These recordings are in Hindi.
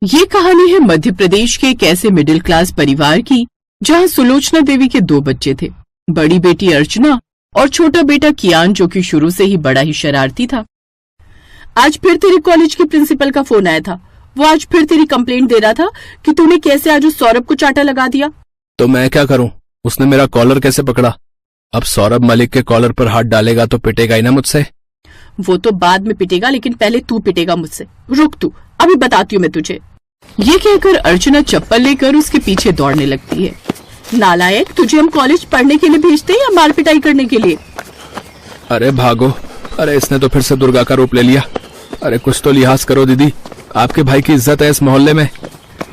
ये कहानी है मध्य प्रदेश के एक ऐसे मिडिल क्लास परिवार की जहां सुलोचना देवी के 2 बच्चे थे। बड़ी बेटी अर्चना और छोटा बेटा कियान, जो कि शुरू से ही बड़ा ही शरारती था। आज फिर तेरे कॉलेज के प्रिंसिपल का फोन आया था। वो आज फिर तेरी कंप्लेंट दे रहा था कि तूने कैसे आज उस सौरभ को चाटा लगा दिया। तो मैं क्या करूं? उसने मेरा कॉलर कैसे पकड़ा? अब सौरभ मलिक के कॉलर पर हाथ डालेगा तो पिटेगा ही ना मुझसे। वो तो बाद में पिटेगा, लेकिन पहले तू पिटेगा मुझसे। रुक तू, अभी बताती हूँ मैं तुझे। ये कहकर अर्चना चप्पल लेकर उसके पीछे दौड़ने लगती है। नालायक, तुझे हम कॉलेज पढ़ने के लिए भेजते हैं या मार पिटाई करने के लिए? अरे भागो! अरे इसने तो फिर से दुर्गा का रूप ले लिया। अरे कुछ तो लिहाज करो दीदी, आपके भाई की इज्जत है इस मोहल्ले में।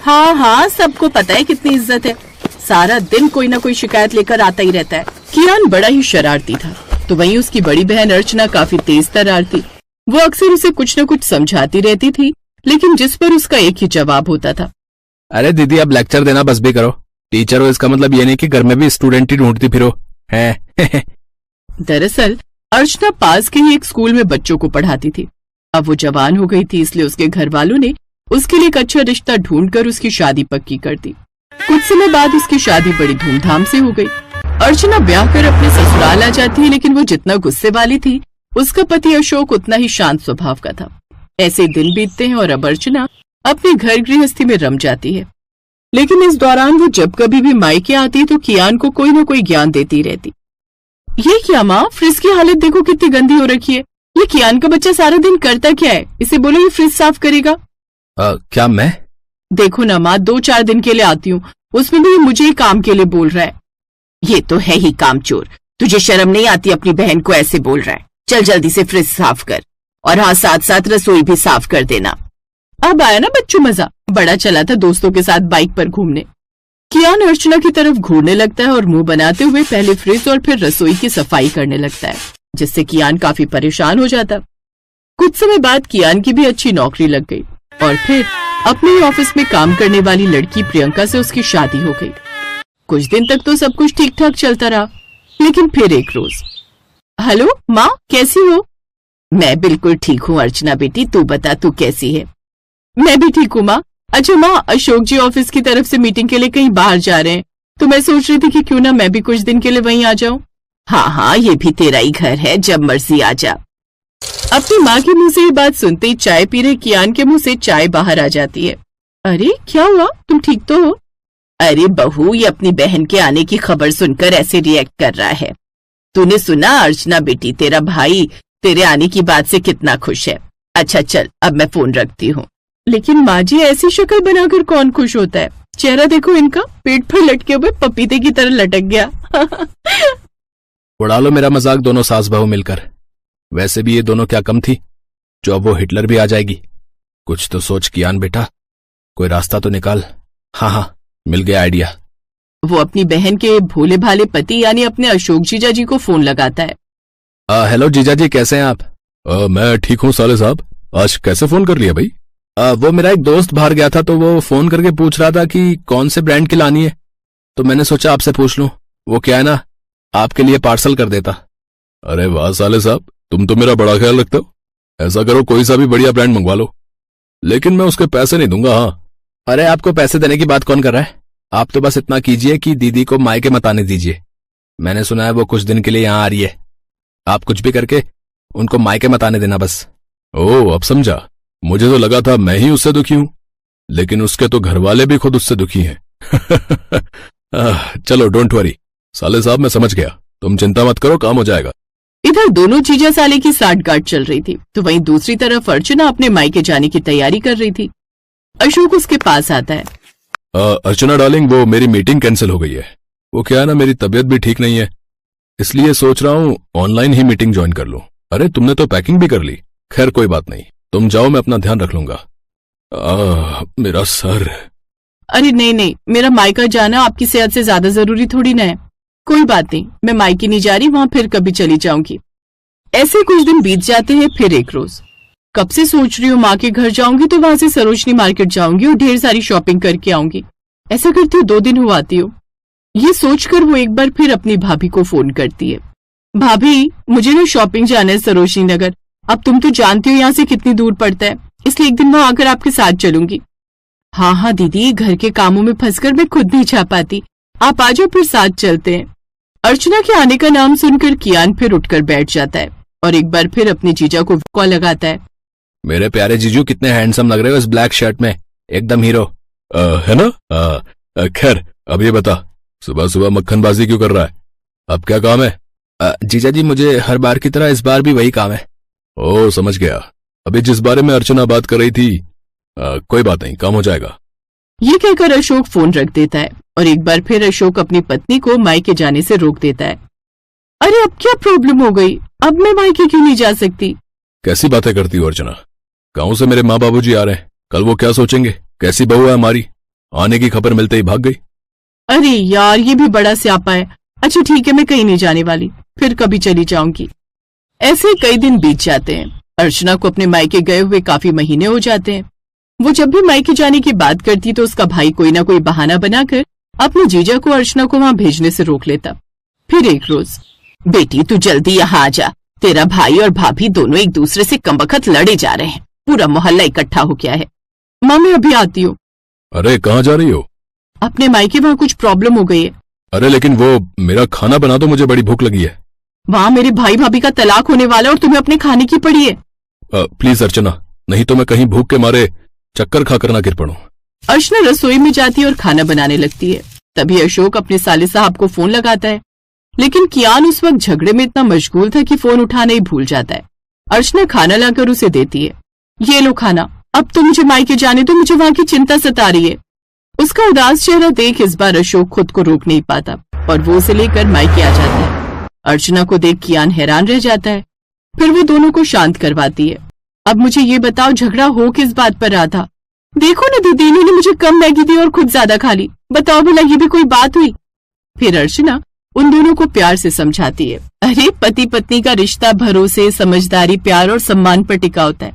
हाँ, सबको पता है कितनी इज्जत है। सारा दिन कोई ना कोई शिकायत लेकर आता ही रहता है। कियान बड़ा ही शरारती था, तो वहीं उसकी बड़ी बहन अर्चना काफी तेज तर्रार थी। वो अक्सर उसे कुछ न कुछ समझाती रहती थी, लेकिन जिस पर उसका एक ही जवाब होता था। अरे दीदी, अब लेक्चर देना बस भी करो। टीचर हो इसका मतलब ये नहीं कि घर में भी स्टूडेंट ही ढूंढती फिरो है। दरअसल अर्चना पास के ही एक स्कूल में बच्चों को पढ़ाती थी। अब वो जवान हो गई थी, इसलिए उसके घर वालों ने उसके लिए एक अच्छा रिश्ता ढूंढकर उसकी शादी पक्की कर दी। कुछ समय बाद उसकी शादी बड़ी धूमधाम से हो गई। अर्चना ब्याह कर अपने ससुराल आ जाती है, लेकिन वो जितना गुस्से वाली थी, उसका पति अशोक उतना ही शांत स्वभाव का था। ऐसे दिन बीतते हैं और अब अर्चना अपने घर गृहस्थी में रम जाती है। लेकिन इस दौरान वो जब कभी भी मायके आती तो कियान को कोई न कोई ज्ञान देती रहती। ये क्या माँ, फ्रिज की हालत देखो कितनी गंदी हो रखी है। ये कियान का बच्चा सारा दिन करता क्या है? इसे बोलो ये फ्रिज साफ करेगा। क्या मैं? देखो ना माँ, 2-4 दिन के लिए आती हूँ, उसमें भी मुझे ही काम के लिए बोल रहा है। ये तो है ही कामचोर। तुझे शर्म नहीं आती? अपनी बहन को ऐसे बोल रहा है। चल जल्दी से फ्रिज साफ कर, और हाँ, साथ साथ रसोई भी साफ कर देना। अब आया ना बच्चों मजा। बड़ा चला था दोस्तों के साथ बाइक पर घूमने। कियान अर्चना की तरफ घूरने लगता है और मुंह बनाते हुए पहले फ्रिज और फिर रसोई की सफाई करने लगता है, जिससे कियान काफी परेशान हो जाता। कुछ समय बाद कियान की भी अच्छी नौकरी लग गई और फिर अपने ही ऑफिस में काम करने वाली लड़की प्रियंका से उसकी शादी हो गई। कुछ दिन तक तो सब कुछ ठीक ठाक चलता रहा, लेकिन फिर एक रोज। हेलो माँ, कैसी हो? मैं बिल्कुल ठीक हूँ अर्चना बेटी, तू बता तू कैसी है? मैं भी ठीक हूँ माँ। अच्छा माँ, अशोक जी ऑफिस की तरफ से मीटिंग के लिए कहीं बाहर जा रहे हैं, तो मैं सोच रही थी कि क्यों ना मैं भी कुछ दिन के लिए वहीं आ जाऊँ। हाँ, ये भी तेरा ही घर है, जब मर्जी आ जा। अपनी माँ के मुंह से ये बात सुनते ही चाय पी रहे कियान के मुंह से चाय बाहर आ जाती है। अरे क्या हुआ, तुम ठीक तो हो? अरे बहू, ये अपनी बहन के आने की खबर सुनकर ऐसे रिएक्ट कर रहा है। तूने सुना अर्चना बेटी, तेरा भाई तेरे आने की बात से कितना खुश है। अच्छा चल, अब मैं फोन रखती हूँ। लेकिन माँ जी, ऐसी शक्ल बनाकर कौन खुश होता है? चेहरा देखो इनका, पेट पर लटके हुए पपीते की तरह लटक गया। उड़ा लो मेरा मजाक दोनों सास बहू मिलकर। वैसे भी ये दोनों क्या कम थी जो अब वो हिटलर भी आ जाएगी। कुछ तो सोच कियान बेटा, कोई रास्ता तो निकाल। हाँ, मिल गया आइडिया। वो अपनी बहन के भोले भाले पति यानी अपने अशोक जीजा जी को फोन लगाता है। हेलो जीजा जी, कैसे हैं आप? मैं ठीक हूँ साले साहब। आज कैसे फोन कर लिया भाई? वो मेरा एक दोस्त बाहर गया था, तो वो फोन करके पूछ रहा था कि कौन से ब्रांड की लानी है, तो मैंने सोचा आपसे पूछ लूं। वो क्या है ना, आपके लिए पार्सल कर देता। अरे वाह साले साहब, तुम तो मेरा बड़ा ख्याल रखते हो। ऐसा करो, कोई सा भी बढ़िया ब्रांड मंगवा लो, लेकिन मैं उसके पैसे नहीं दूंगा। हाँ। अरे आपको पैसे देने की बात कौन कर रहा है? आप तो बस इतना कीजिए कि दीदी को मायके मत आने दीजिए। मैंने सुना है वो कुछ दिन के लिए यहाँ आ रही है। आप कुछ भी करके उनको मायके मत आने देना बस। ओह, अब समझा। मुझे तो लगा था मैं ही उससे दुखी हूं, लेकिन उसके तो घर वाले भी खुद उससे दुखी हैं। चलो डोंट वरी साले साहब, मैं समझ गया। तुम चिंता मत करो, काम हो जाएगा। इधर दोनों जीजा साले की साठगांठ चल रही थी, तो वहीं दूसरी तरफ अर्चना अपने मायके जाने की तैयारी कर रही थी। अशोक उसके पास आता है। अर्चना डार्लिंग, वो मेरी मीटिंग कैंसिल हो गई है। वो क्या है ना, मेरी तबीयत भी ठीक नहीं है, इसलिए सोच रहा हूँ ऑनलाइन ही मीटिंग ज्वाइन कर लूं। अरे तुमने तो पैकिंग भी कर ली। खैर कोई बात नहीं, तुम जाओ, मैं अपना ध्यान रख लूंगा। मेरा सर। अरे नहीं, मेरा मायका जाना आपकी सेहत से ज्यादा जरूरी थोड़ी ना है। कोई बात नहीं, मैं मायके नहीं जा रही, वहां फिर कभी चली जाऊंगी। ऐसे कुछ दिन बीत जाते हैं। फिर एक रोज, कब से सोच रही हूँ माँ के घर जाऊंगी तो वहां से सरोजनी मार्केट जाऊंगी और ढेर सारी शॉपिंग करके आऊंगी। ऐसा करती हूँ 2 दिन हो आती हूँ। ये सोचकर वो एक बार फिर अपनी भाभी को फोन करती है। भाभी, मुझे ना शॉपिंग जाना है सरोजनी नगर। अब तुम तो जानती हो यहाँ से कितनी दूर पड़ता है, इसलिए एक दिन वहां आकर आपके साथ चलूंगी। हाँ हाँ दीदी, घर के कामों में फंसकर मैं खुद नहीं जा पाती। आप आ जाओ, फिर साथ चलते हैं। अर्चना के आने का नाम सुनकर कियान फिर उठकर बैठ जाता है और एक बार फिर अपने जीजा को कॉल लगाता है। मेरे प्यारे जीजू, कितने हैंडसम लग रहे हो इस ब्लैक शर्ट में, एकदम हीरो। है ना? खैर अब ये बता, सुबह सुबह मक्खनबाजी क्यों कर रहा है? अब क्या काम है? जीजा जी, मुझे हर बार की तरह इस बार भी वही काम है। ओ, समझ गया। अभी जिस बारे में अर्चना बात कर रही थी, कोई बात नहीं, काम हो जाएगा। ये कहकर अशोक फोन रख देता है और एक बार फिर अशोक अपनी पत्नी को मायके जाने से रोक देता है। अरे अब क्या प्रॉब्लम हो गई? अब मैं मायके क्यों नहीं जा सकती? कैसी बातें करती हो अर्चना? गांव से मेरे माँ बाबूजी आ रहे हैं, कल वो क्या सोचेंगे? कैसी बहू है हमारी, आने की खबर मिलते ही भाग गई। अरे यार, ये भी बड़ा स्यापा है। अच्छा ठीक है, मैं कहीं नहीं जाने वाली, फिर कभी चली जाऊंगी। ऐसे कई दिन बीत जाते हैं। अर्चना को अपने मायके गए हुए काफी महीने हो जाते हैं। वो जब भी मायके जाने की बात करती तो उसका भाई कोई ना कोई बहाना बनाकर अपने जीजा को अर्चना को वहां भेजने से रोक लेता। फिर एक रोज, बेटी तू जल्दी यहाँ आ जा, तेरा भाई और भाभी दोनों एक दूसरे से कमबख्त लड़े जा रहे हैं, पूरा मोहल्ला इकट्ठा हो गया है। माँ मैं अभी आती हूँ। अरे कहाँ जा रही हो? अपने मायके वहाँ कुछ प्रॉब्लम हो गई है। अरे लेकिन वो मेरा खाना बना दो, मुझे बड़ी भूख लगी है। वहाँ मेरे भाई भाभी का तलाक होने वाला है और तुम्हें अपने खाने की पड़ी है। प्लीज अर्चना, नहीं तो मैं कहीं भूख के मारे चक्कर खाकर ना गिर पड़ूं। अर्चना रसोई में जाती है और खाना बनाने लगती है। तभी अशोक अपने साले साहब को फोन लगाता है, लेकिन कियान उस वक्त झगड़े में इतना मशगूल था कि फोन उठाना ही भूल जाता है। अर्चना खाना लाकर उसे देती है। ये लो खाना, अब तो मुझे मायके जाने दो, मुझे वहाँ की चिंता सता रही है। उसका उदास चेहरा देख इस बार अशोक खुद को रोक नहीं पाता और वो उसे लेकर मायके आ जाता है। अर्चना को देख कियान हैरान रह जाता है। फिर वो दोनों को शांत करवाती है। अब मुझे ये बताओ, झगड़ा हो किस बात पर रहा था? देखो ना दीदी, इन्होंने मुझे कम मैगी दी और खुद ज्यादा खा ली। बताओ भला, ये भी कोई बात हुई? फिर अर्चना उन दोनों को प्यार से समझाती है। अरे पति पत्नी का रिश्ता भरोसे, समझदारी, प्यार और सम्मान पर टिका होता है।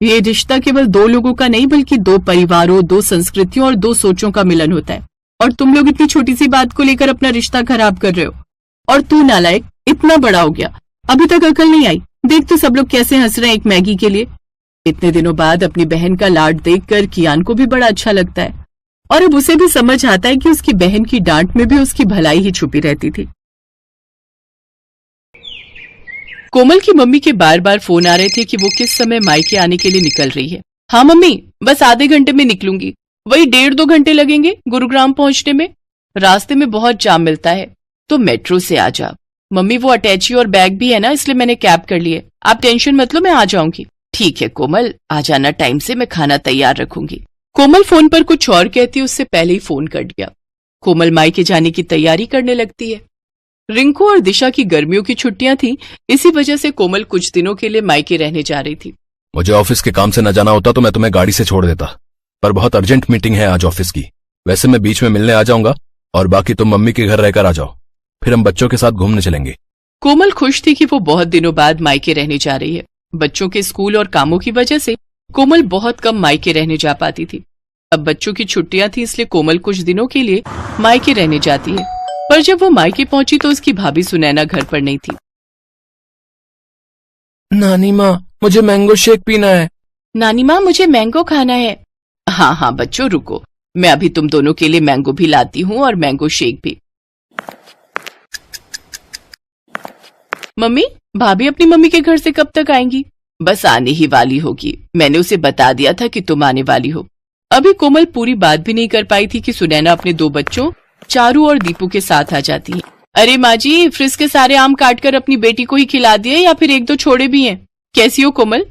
ये रिश्ता केवल दो लोगों का नहीं, बल्कि दो परिवारों, दो संस्कृतियों और दो सोचों का मिलन होता है। और तुम लोग इतनी छोटी सी बात को लेकर अपना रिश्ता खराब कर रहे हो। और तू नालायक, इतना बड़ा हो गया, अभी तक अकल नहीं आई। देख तो सब लोग कैसे हंस रहे हैं एक मैगी के लिए। इतने दिनों बाद अपनी बहन का लाड देखकर कियान को भी बड़ा अच्छा लगता है और अब उसे भी समझ आता है कि उसकी बहन की डांट में भी उसकी भलाई ही छुपी रहती थी। कोमल की मम्मी के बार बार फोन आ रहे थे कि वो किस समय मायके आने के लिए निकल रही है। हाँ मम्मी, बस आधे घंटे में निकलूंगी, वही 1.5-2 घंटे लगेंगे गुरुग्राम पहुंचने में। रास्ते में बहुत जाम मिलता है, तो मेट्रो से आ जा। मम्मी वो अटैची और बैग भी है ना, इसलिए मैंने कैब कर ली है। आप टेंशन मत लो, मैं आ जाऊंगी। ठीक है कोमल, आ जाना टाइम से, मैं खाना तैयार रखूंगी। कोमल फोन पर कुछ और कहती, उससे पहले ही फोन कट गया। कोमल मायके जाने की तैयारी करने लगती है। रिंकू और दिशा की गर्मियों की छुट्टियां थी, इसी वजह से कोमल कुछ दिनों के लिए मायके रहने जा रही थी। मुझे ऑफिस के काम से न जाना होता तो मैं तुम्हें गाड़ी से छोड़ देता, पर बहुत अर्जेंट मीटिंग है आज ऑफिस की। वैसे मैं बीच में मिलने आ जाऊंगा और बाकी तुम मम्मी के घर रहकर आ जाओ, फिर हम बच्चों के साथ घूमने चलेंगे। कोमल खुश थी कि वो बहुत दिनों बाद मायके रहने जा रही है। बच्चों के स्कूल और कामों की वजह से कोमल बहुत कम मायके रहने जा पाती थी। अब बच्चों की छुट्टियां थी, इसलिए कोमल कुछ दिनों के लिए मायके रहने जाती है। पर जब वो मायके पहुंची तो उसकी भाभी सुनैना घर पर नहीं थी। नानी माँ, मुझे मैंगो शेक पीना है। नानी माँ, मुझे मैंगो खाना है। हाँ हाँ बच्चों रुको, मैं अभी तुम दोनों के लिए मैंगो भी लाती हूँ और मैंगो शेक भी। मम्मी, भाभी अपनी मम्मी के घर से कब तक आएंगी? बस आने ही वाली होगी, मैंने उसे बता दिया था कि तुम आने वाली हो। अभी कोमल पूरी बात भी नहीं कर पाई थी कि सुनैना अपने 2 बच्चों चारू और दीपू के साथ आ जाती है। अरे माँ जी, फ्रिज के सारे आम काटकर अपनी बेटी को ही खिला दिए या फिर 1-2 छोड़े भी हैं? कैसी हो कोमल?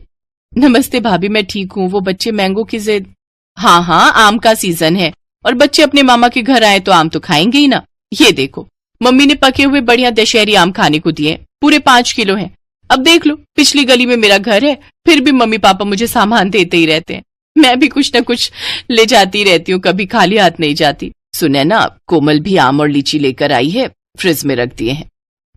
नमस्ते भाभी, मैं ठीक हूँ। वो बच्चे मैंगो की जिद। हाँ हाँ, आम का सीजन है और बच्चे अपने मामा के घर आए तो आम तो खाएंगे ही ना। ये देखो, मम्मी ने पके हुए बढ़िया दशहरी आम खाने को दिए, पूरे 5 किलो हैं। अब देख लो, पिछली गली में मेरा घर है, फिर भी मम्मी पापा मुझे सामान देते ही रहते हैं। मैं भी कुछ न कुछ ले जाती रहती हूँ, कभी खाली हाथ नहीं जाती। सुनैना, कोमल भी आम और लीची लेकर आई है, फ्रिज में रख दिए हैं।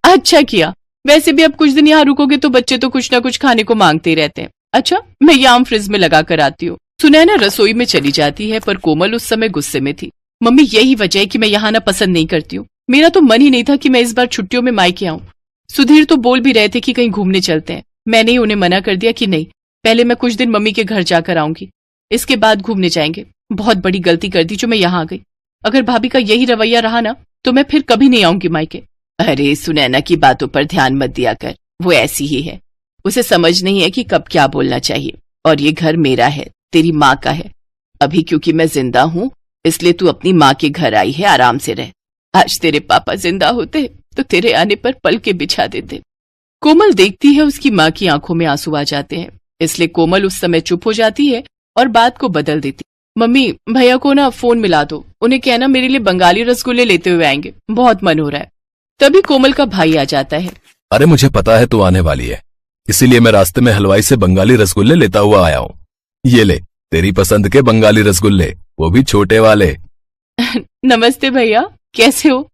अच्छा किया, वैसे भी अब कुछ दिन यहाँ रुकोगे तो बच्चे तो कुछ न कुछ खाने को मांगते ही रहते हैं। अच्छा, मैं ये आम फ्रिज में लगा कर आती हूँ। सुनैना रसोई में चली जाती है, पर कोमल उस समय गुस्से में थी। मम्मी, यही वजह है कि मैं यहाँ आना पसंद नहीं करती हूँ। मेरा तो मन ही नहीं था कि मैं इस बार छुट्टियों में मायके आऊँ। सुधीर तो बोल भी रहे थे कि कहीं घूमने चलते हैं। मैंने ही उन्हें मना कर दिया कि नहीं, पहले मैं कुछ दिन मम्मी के घर जाकर आऊंगी, इसके बाद घूमने जाएंगे। बहुत बड़ी गलती कर दी जो मैं यहाँ आ गई। अगर भाभी का यही रवैया रहा ना तो मैं फिर कभी नहीं आऊंगी मायके। अरे सुनैना की बातों पर ध्यान मत दिया कर, वो ऐसी ही है। उसे समझ नहीं है कि कब क्या बोलना चाहिए। और ये घर मेरा है, तेरी माँ का है। अभी क्योंकि मैं जिंदा हूँ इसलिए तू अपनी माँ के घर आई है, आराम से रह। आज तेरे पापा जिंदा होते तो तेरे आने पर पल के बिछा देते। कोमल देखती है उसकी माँ की आंखों में आंसू आ जाते हैं, इसलिए कोमल उस समय चुप हो जाती है और बात को बदल देती। मम्मी भैया को ना फोन मिला दो, उन्हें कहना मेरे लिए बंगाली रसगुल्ले लेते हुए आएंगे, बहुत मन हो रहा है। तभी कोमल का भाई आ जाता है। अरे मुझे पता है तू आने वाली है, इसीलिए मैं रास्ते में हलवाई से बंगाली रसगुल्ले लेता हुआ आया हूँ। ये ले तेरी पसंद के बंगाली रसगुल्ले, वो भी छोटे वाले। नमस्ते भैया, कैसे हो?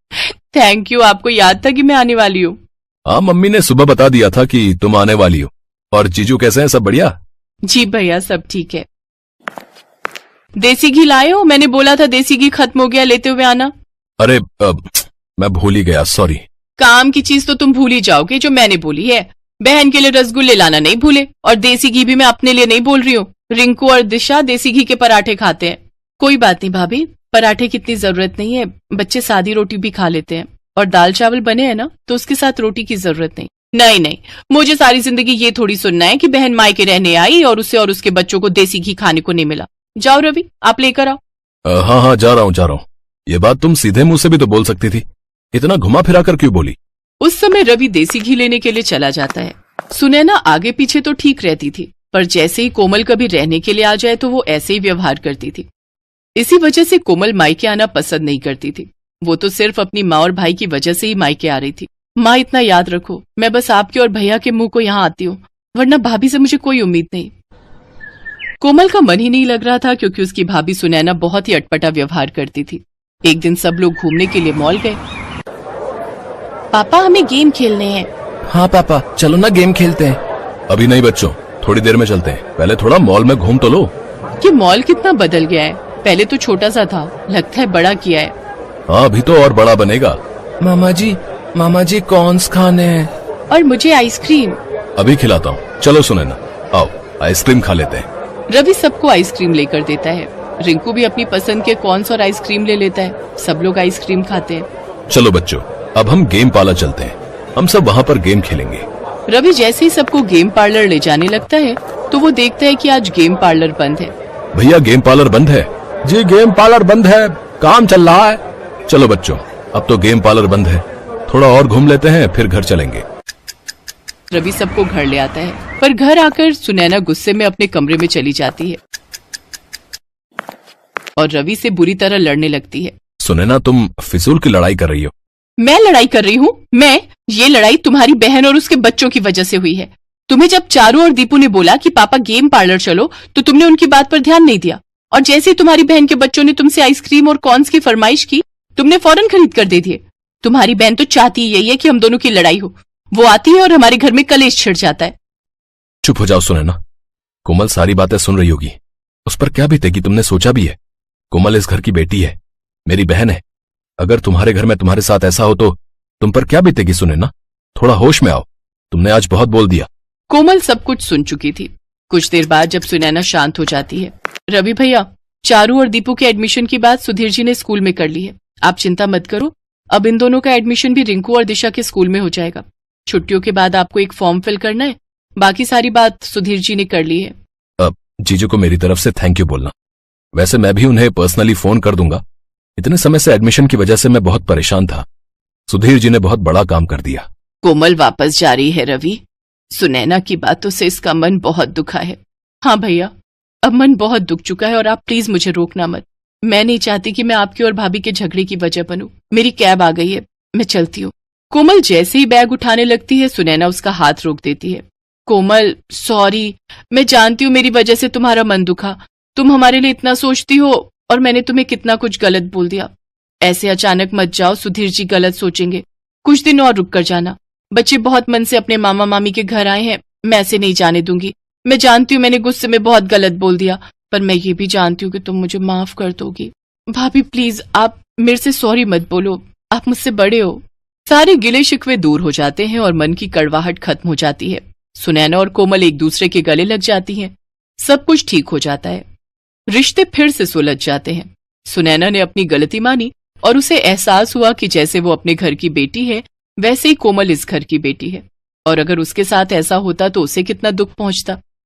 थैंक यू, आपको याद था कि मैं आने वाली हूँ। हाँ, मम्मी ने सुबह बता दिया था कि तुम आने वाली हो। और जीजू कैसे हैं, सब बढ़िया? जी भैया सब ठीक है। देसी घी लाए हो? मैंने बोला था देसी घी खत्म हो गया, लेते हुए आना। अरे मैं भूल ही गया, सॉरी। काम की चीज तो तुम भूल ही जाओगे जो मैंने बोली है। बहन के लिए रसगुल्ले लाना नहीं भूले, और देसी घी भी मैं अपने लिए नहीं बोल रही हूँ। रिंकू और दिशा देसी घी के पराठे खाते हैं। कोई बात नहीं भाभी, पराठे की इतनी जरूरत नहीं है, बच्चे सादी रोटी भी खा लेते हैं। और दाल चावल बने हैं ना तो उसके साथ रोटी की जरूरत नहीं। नहीं नहीं, मुझे सारी जिंदगी ये थोड़ी सुनना है कि बहन मायके रहने आई और उसे और उसके बच्चों को देसी घी खाने को नहीं मिला। जाओ रवि, आप लेकर आओ। हाँ हाँ, जा रहा हूँ। ये बात तुम सीधे मुंह से भी तो बोल सकती थी, इतना घुमा फिरा कर क्यों बोली? उस समय रवि देसी घी लेने के लिए चला जाता है। सुनैना आगे पीछे तो ठीक रहती थी, पर जैसे ही कोमल कभी रहने के लिए आ जाए तो वो ऐसे ही व्यवहार करती थी। इसी वजह से कोमल मायके आना पसंद नहीं करती थी। वो तो सिर्फ अपनी माँ और भाई की वजह से ही मायके आ रही थी। माँ इतना याद रखो, मैं बस आपके और भैया के मुंह को यहाँ आती हूँ, वरना भाभी से मुझे कोई उम्मीद नहीं। कोमल का मन ही नहीं लग रहा था क्योंकि उसकी भाभी सुनैना बहुत ही अटपटा व्यवहार करती थी। एक दिन सब लोग घूमने के लिए मॉल गए। पापा हमें गेम खेलने हैं। हाँ पापा, चलो ना गेम खेलते हैं। अभी नहीं बच्चों, थोड़ी देर में चलते हैं, पहले थोड़ा मॉल में घूम तो लो। ये मॉल कितना बदल गया है, पहले तो छोटा सा था, लगता है बड़ा किया है। हाँ, अभी तो और बड़ा बनेगा। मामा जी कॉर्न्स खाने हैं। और मुझे आइसक्रीम। अभी खिलाता हूँ, चलो सुनैना, आओ आइसक्रीम खा लेते हैं। रवि सबको आइसक्रीम लेकर देता है। रिंकू भी अपनी पसंद के कॉर्न्स और आइसक्रीम ले लेता है। सब लोग आइसक्रीम खाते हैं। चलो बच्चों, अब हम गेम पार्लर चलते हैं, हम सब वहाँ पर गेम खेलेंगे। रवि जैसे ही सबको गेम पार्लर ले जाने लगता है तो वो देखता है कि आज गेम पार्लर बंद है। भैया गेम पार्लर बंद है? जी गेम पार्लर बंद है, काम चल रहा है। चलो बच्चों, अब तो गेम पार्लर बंद है, थोड़ा और घूम लेते हैं फिर घर चलेंगे। रवि सबको घर ले आता है, पर घर आकर सुनैना गुस्से में अपने कमरे में चली जाती है और रवि से बुरी तरह लड़ने लगती है। सुनैना, तुम फिजूल की लड़ाई कर रही हो। मैं लड़ाई कर रही हूँ? ये लड़ाई तुम्हारी बहन और उसके बच्चों की वजह से हुई है। तुम्हें जब चारू और दीपू ने बोला कि पापा गेम पार्लर चलो तो तुमने उनकी बात पर ध्यान नहीं दिया, और जैसे ही तुम्हारी बहन के बच्चों ने तुमसे आइसक्रीम और कॉर्न्स की फरमाइश की तुमने फौरन खरीद कर दे दिए। तुम्हारी बहन तो चाहती यही है कि हम दोनों की लड़ाई हो। वो आती है और हमारे घर में कलेश छिड़ जाता है। चुप हो जाओ सुनैना, कोमल सारी बातें सुन रही होगी, उस पर क्या बीतेगी तुमने सोचा भी है? कोमल इस घर की बेटी है, मेरी बहन है। अगर तुम्हारे घर में तुम्हारे साथ ऐसा हो तो तुम पर क्या बीतेगी सुनैना? थोड़ा होश में आओ, तुमने आज बहुत बोल दिया। कोमल सब कुछ सुन चुकी थी। कुछ देर बाद जब सुनैना शांत हो जाती है, रवि भैया, चारू और दीपू के एडमिशन की बात सुधीर जी ने स्कूल में कर ली है, आप चिंता मत करो। अब इन दोनों का एडमिशन भी रिंकू और दिशा के स्कूल में हो जाएगा। छुट्टियों के बाद आपको एक फॉर्म फिल करना है, बाकी सारी बात सुधीर जी ने कर ली है। अब जीजू को मेरी तरफ से थैंक यू बोलना। वैसे मैं भी उन्हें पर्सनली फोन कर दूंगा। इतने समय से एडमिशन की वजह से मैं बहुत परेशान था, सुधीर जी ने बहुत बड़ा काम कर दिया। कोमल वापस जा रही है रवि, सुनैना की बातों से इसका मन बहुत दुखा है। हाँ भैया, अब मन बहुत दुख चुका है और आप प्लीज मुझे रोकना मत। मैं नहीं चाहती कि मैं आपकी और भाभी के झगड़े की वजह बनूं। मेरी कैब आ गई है, मैं चलती हूँ। कोमल जैसे ही बैग उठाने लगती है सुनैना उसका हाथ रोक देती है। कोमल सॉरी, मैं जानती हूँ मेरी वजह से तुम्हारा मन दुखा, तुम हमारे लिए इतना सोचती हो और मैंने तुम्हें कितना कुछ गलत बोल दिया। ऐसे अचानक मत जाओ, सुधीर जी गलत सोचेंगे। कुछ दिन और रुक कर जाना। बच्चे बहुत मन से अपने मामा मामी के घर आए हैं, मैं ऐसे नहीं जाने दूंगी। मैं जानती हूँ मैंने गुस्से में बहुत गलत बोल दिया, पर मैं ये भी जानती हूँ कि तुम मुझे माफ कर दोगी। भाभी प्लीज आप मेरे से सॉरी मत बोलो, आप मुझसे बड़े हो। सारे गिले शिकवे दूर हो जाते हैं और मन की कड़वाहट खत्म हो जाती है। सुनैना और कोमल एक दूसरे के गले लग जाती हैं, सब कुछ ठीक हो जाता है। रिश्ते फिर से सुलझ जाते हैं। सुनैना ने अपनी गलती मानी और उसे एहसास हुआ कि जैसे वो अपने घर की बेटी है वैसे ही कोमल इस घर की बेटी है, और अगर उसके साथ ऐसा होता तो उसे कितना दुख पहुंचता।